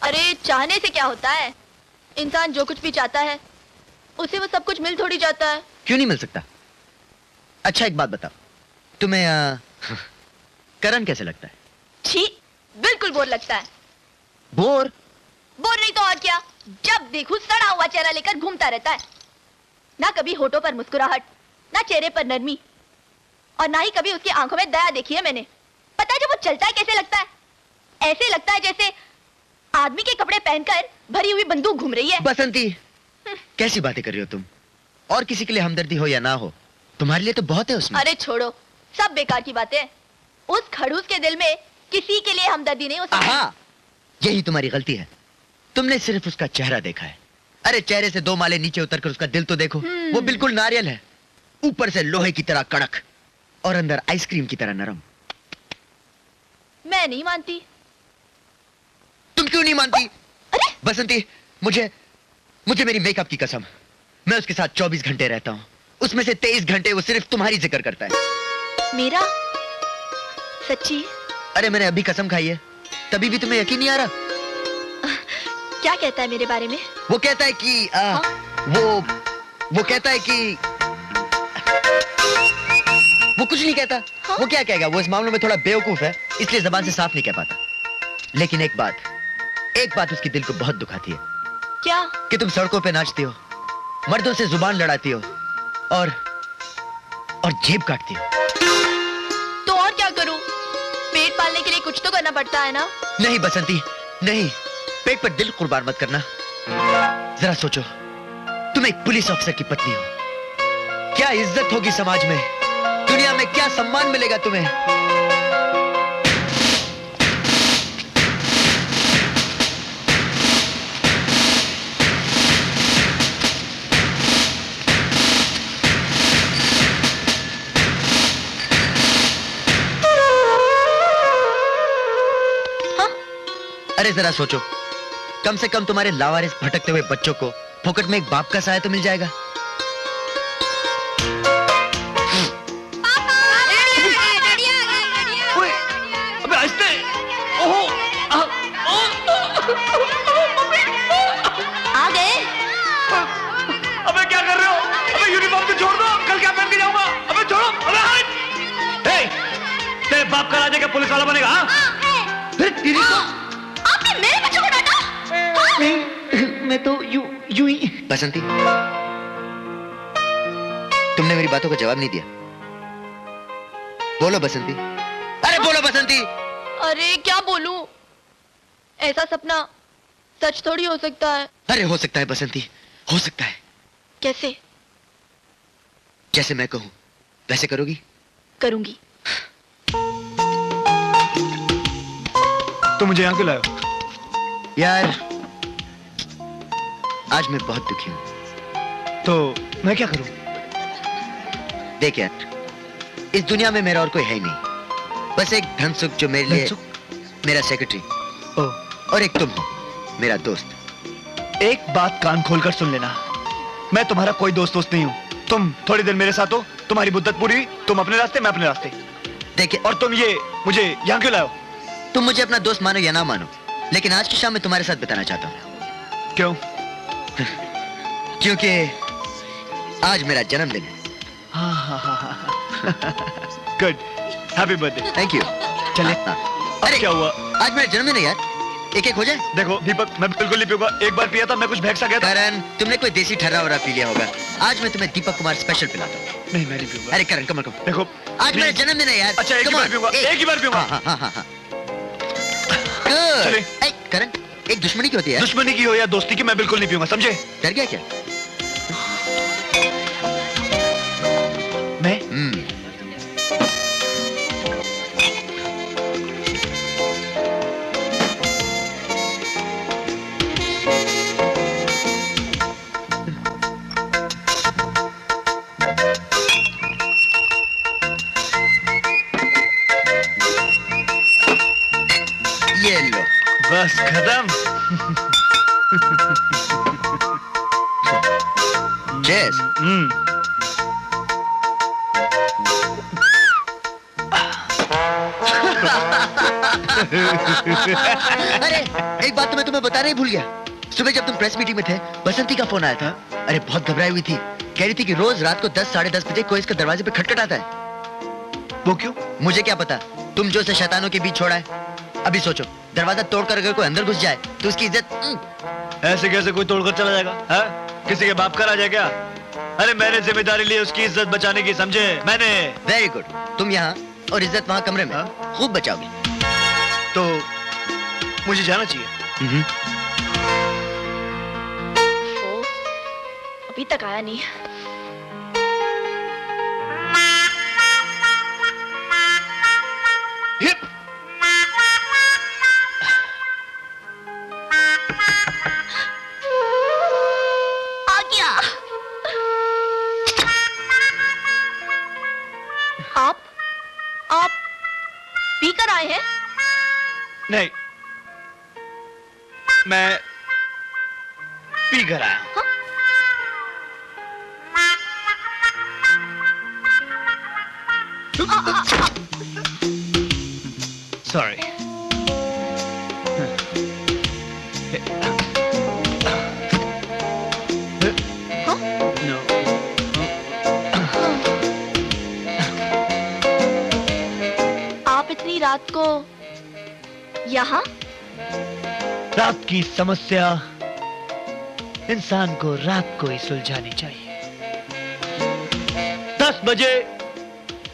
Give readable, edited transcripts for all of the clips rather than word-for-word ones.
अरे चाहने से क्या होता है? इंसान जो कुछ भी चाहता है उसे वो सब कुछ मिल थोड़ी जाता है। क्यों नहीं मिल सकता? अच्छा एक बात बताओ, तुम्हें करण कैसे लगता है? छी, बिल्कुल बोर लगता है। बोर? बोर नहीं तो और क्या। जब देखूं सड़ा हुआ चेहरा लेकर घूमता रहता है। ना कभी होठों पर मुस्कुराहट, ना चेहरे पर नरमी, और ना ही कभी उसकी आंखों में दया देखी है मैंने। पता है जब वो चलता है कैसे लगता है? ऐसे लगता है जैसे आदमी के कपड़े पहनकर भरी हुई बंदूक घूम रही है। बसंती, कैसी बातें कर रही हो तुम? और किसी के लिए हमदर्दी हो या ना हो, तुम्हारे लिए तो बहुत है उसमें। अरे छोड़ो, सब बेकार की बातें। उस खड़ूस के दिल में किसी के लिए हमदर्दी नहीं हो सकती। यही तुम्हारी गलती है, तुमने सिर्फ उसका चेहरा देखा है। अरे चेहरे से 2 माले नीचे उतरकर उसका दिल तो देखो। वो बिल्कुल नारियल है, ऊपर से लोहे की तरह कड़क और अंदर आइसक्रीम की तरह नरम। मैं नहीं मानती। तुम क्यों नहीं मानती? अरे बसंती, मुझे मेरी मेकअप की कसम, मैं उसके साथ 24 घंटे रहता हूँ। उसमें से 23 घंटे वो सिर्फ तुम्हारी जिक्र करता है। मेरा? सच्ची? अरे मैंने अभी कसम खाई है, तभी भी तुम्हें यकीन नहीं आ रहा? क्या कहता है मेरे बारे में? वो कहता है कि वो कहता है कि वो कुछ नहीं कहता। वो क्या कहेगा? वो इस मामले में थोड़ा बेवकूफ है, इसलिए जबान से साफ नहीं कह पाता। लेकिन एक बात उसकी दिल को बहुत दुखाती है। क्या? कि तुम सड़कों पे नाचती हो, मर्दों से जुबान लड़ाती हो और जेब काटती हो। तो और क्या करूं? पेट पालने के लिए कुछ तो करना पड़ता है ना? नहीं बसंती, नहीं, पेट पर दिल कुर्बान मत करना। जरा सोचो, तुम एक पुलिस अफसर की पत्नी हो, क्या इज्जत होगी समाज में, दुनिया में क्या सम्मान मिलेगा तुम्हें? अरे जरा सोचो, कम से कम तुम्हारे लावारिस भटकते हुए बच्चों को फोकट में एक बाप का साया तो मिल जाएगा। अबे आहिस्ते। ओहो, आ गए? अबे क्या कर रहे हो? अबे यूनिफॉर्म तो छोड़ दो, कल क्या पहन के जाऊंगा? अबे छोड़ो, अबे हट। हे, तेरे बाप का राजा क्या पुलिस वाला बनेगा? फिर तेरी तो आपने मेरे बच्चों को डांटा? नहीं, मैं तो यूं ही। बसंती, तुमने मेरी बातों का जवाब नहीं दिया। बोलो बसंती, अरे बोलो बसंती। अरे क्या बोलूं? ऐसा सपना सच थोड़ी हो सकता है। अरे हो सकता है बसंती, हो सकता है। कैसे? जैसे मैं कहूं वैसे करोगी? करूंगी। तो मुझे यहाँ क्यों लाए? यार आज मैं बहुत दुखी हूं। तो मैं क्या करूं? देख यार, इस दुनिया में मेरा और कोई है ही नहीं, बस एक धनसुख जो मेरे लिए मेरा सेक्रेटरी, और एक तुम हो, मेरा दोस्त। एक बात कान खोलकर सुन लेना, मैं तुम्हारा कोई दोस्त नहीं हूँ। तुम थोड़ी देर मेरे साथ हो, तुम्हारी मुद्दत पूरी, तुम अपने रास्ते, मैं अपने रास्ते। देखिए, और तुम ये मुझे यहाँ क्यों लाए हो? तुम मुझे अपना दोस्त मानो या ना मानो, लेकिन आज की शाम मैं तुम्हारे साथ बिताना चाहता हूँ। क्यों? क्योंकि आज मेरा जन्मदिन है। Good, happy birthday. Thank you. चले। अरे क्या हुआ? आज मेरा जन्मदिन है यार, एक हो जाए। देखो दीपक, मैं बिल्कुल नहीं पीऊंगा। एक बार पिया था, मैं कुछ भैंसा गया था। करण, तुमने कोई देसी ठर्रा वरा पी लिया होगा। आज मैं तुम्हें दीपक कुमार स्पेशल पिलाता हूँ। नहीं, मैं नहीं पीऊंगा। अरे करण, कम कम। देखो आज मेरा जन्मदिन है यार। अच्छा, एक ही बार पीऊंगा, एक ही बार पीऊंगा। हाँ। चले। करण, एक दुश्मनी की होती है। दुश्मनी की हो या दोस्ती की, मैं बिल्कुल नहीं पीऊंगा, समझे? डर गया क्या? मैं? ये लो। बस खत्म। Cheers. अरे एक बात तो मैं तुम्हें बताना ही भूल गया। सुबह जब तुम प्रेस मीटिंग में थे, बसंती का फोन आया था। अरे बहुत घबराई हुई थी, कह रही थी कि रोज रात को 10 साढ़े 10 बजे कोई इसके दरवाजे पे खटखटाता है। वो क्यों? मुझे क्या पता, तुम जो से शैतानों के बीच छोड़ा है। अभी सोचो, दरवाजा तोड़कर अगर कोई अंदर घुस जाए तो उसकी इज्जत। ऐसे कैसे कोई तोड़कर चला जाएगा? है? किसी के बाप का राज है क्या? अरे मैंने जिम्मेदारी ली उसकी इज्जत बचाने की, समझे? मैंने। वेरी गुड, तुम यहाँ और इज्जत वहाँ कमरे में खूब बचाओगे। तो मुझे जाना चाहिए। वो अभी तक आया नहीं। आ गया। आप पीकर आए हैं? नहीं, मैं पी कर आया हूं। सॉरी। नो। आप इतनी रात को यहाँ? रात की समस्या इंसान को रात को ही सुलझानी चाहिए। 10 बजे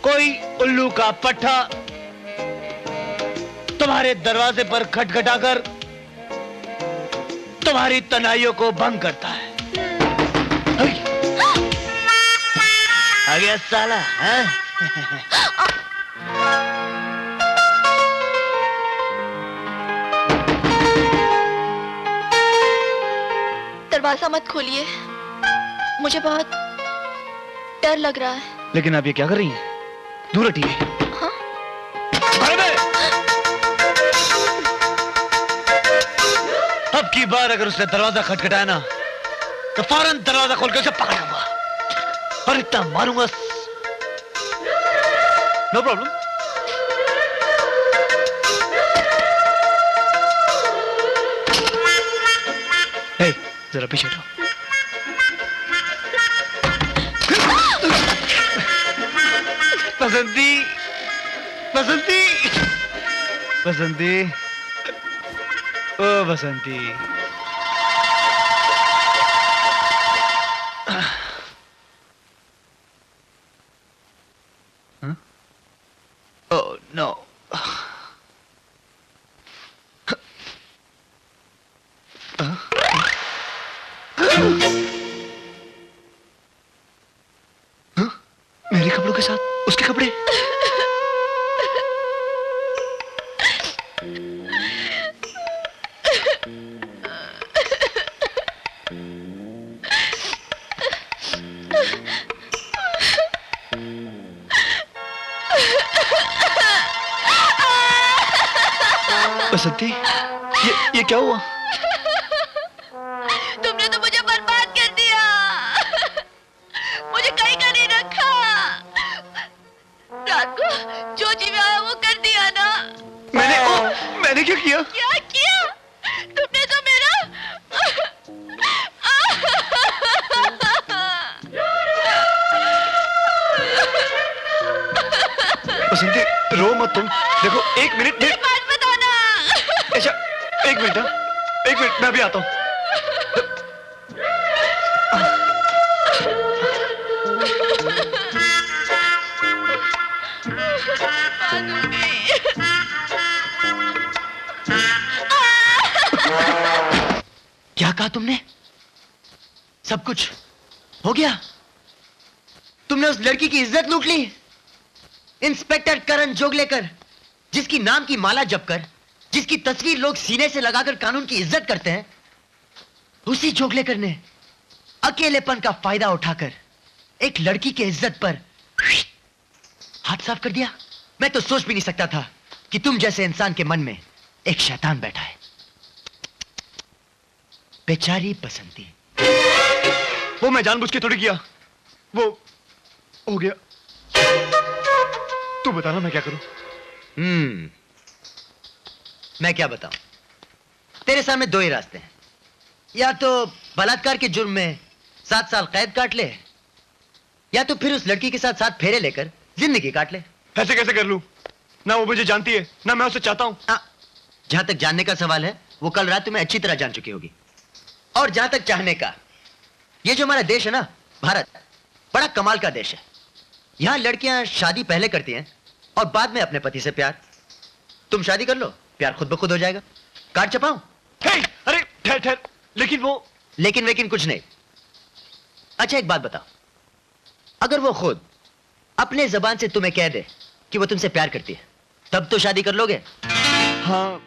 कोई उल्लू का पट्टा तुम्हारे दरवाजे पर खटखटाकर तुम्हारी तन्हाइयों को भंग करता है। आ गया साला, हैं? दरवाजा मत खोलिए, मुझे बहुत डर लग रहा है। लेकिन आप ये क्या कर रही हैं? दूर हटिए। हाँ? अब की बार अगर उसने दरवाजा खटखटाया ना, तो फौरन दरवाजा खोल के उसे पकड़ूंगा और इतना मारूंगा। No problem. जरा पीछे हटो। बसंती, बसंती, बसंती, ओ बसंती। Oh no. मेरे कपड़ों के साथ उसके कपड़े। बसंती, ये क्या हुआ? तुमने तो मुझे बर्बाद कर दिया। मुझे कहीं का नहीं रखा। रात को जो जी में आया वो कर दिया ना। मैंने क्या किया? क्या किया? तुमने तो मेरा बसंती, रो मत तुम। देखो, एक मिनट। बात बताना। अच्छा, एक मिनट, एक मिनट, मैं अभी आता हूँ। क्या कहा तुमने? सब कुछ हो गया? तुमने उस लड़की की इज्जत लूट ली? इंस्पेक्टर करण जोगलेकर, जिसकी नाम की माला जपकर, जिसकी तस्वीर लोग सीने से लगाकर कानून की इज्जत करते हैं, उसी जोगलेकर ने अकेलेपन का फायदा उठाकर एक लड़की की इज्जत पर हाथ साफ कर दिया। मैं तो सोच भी नहीं सकता था कि तुम जैसे इंसान के मन में एक शैतान बैठा है। बेचारी बसंती। वो मैं जानबूझ के थोड़ी किया, वो हो गया। तू बताना मैं क्या करूं? मैं क्या बताऊं, तेरे सामने दो ही रास्ते हैं, या तो बलात्कार के जुर्म में 7 साल कैद काट ले, या तो फिर उस लड़की के साथ 7 फेरे लेकर जिंदगी काट ले। ऐसे कैसे कर लूं? ना वो मुझे जानती है, ना मैं उसे चाहता हूं। जहां तक जानने का सवाल है, वो कल रात तुम्हें अच्छी तरह जान चुकी होगी। और जहां तक चाहने का, ये जो हमारा देश है ना, भारत, बड़ा कमाल का देश है। यहां लड़कियां शादी पहले करती हैं और बाद में अपने पति से प्यार। तुम शादी कर लो, प्यार खुद ब खुद हो जाएगा। कार्ड छपाऊं? अरे ठहर ठहर, लेकिन वो लेकिन वेकिन कुछ नहीं। अच्छा एक बात बताओ, अगर वो खुद अपने जबान से तुम्हें कह दे कि वो तुमसे प्यार करती है, तब तो शादी कर लोगे? हाँ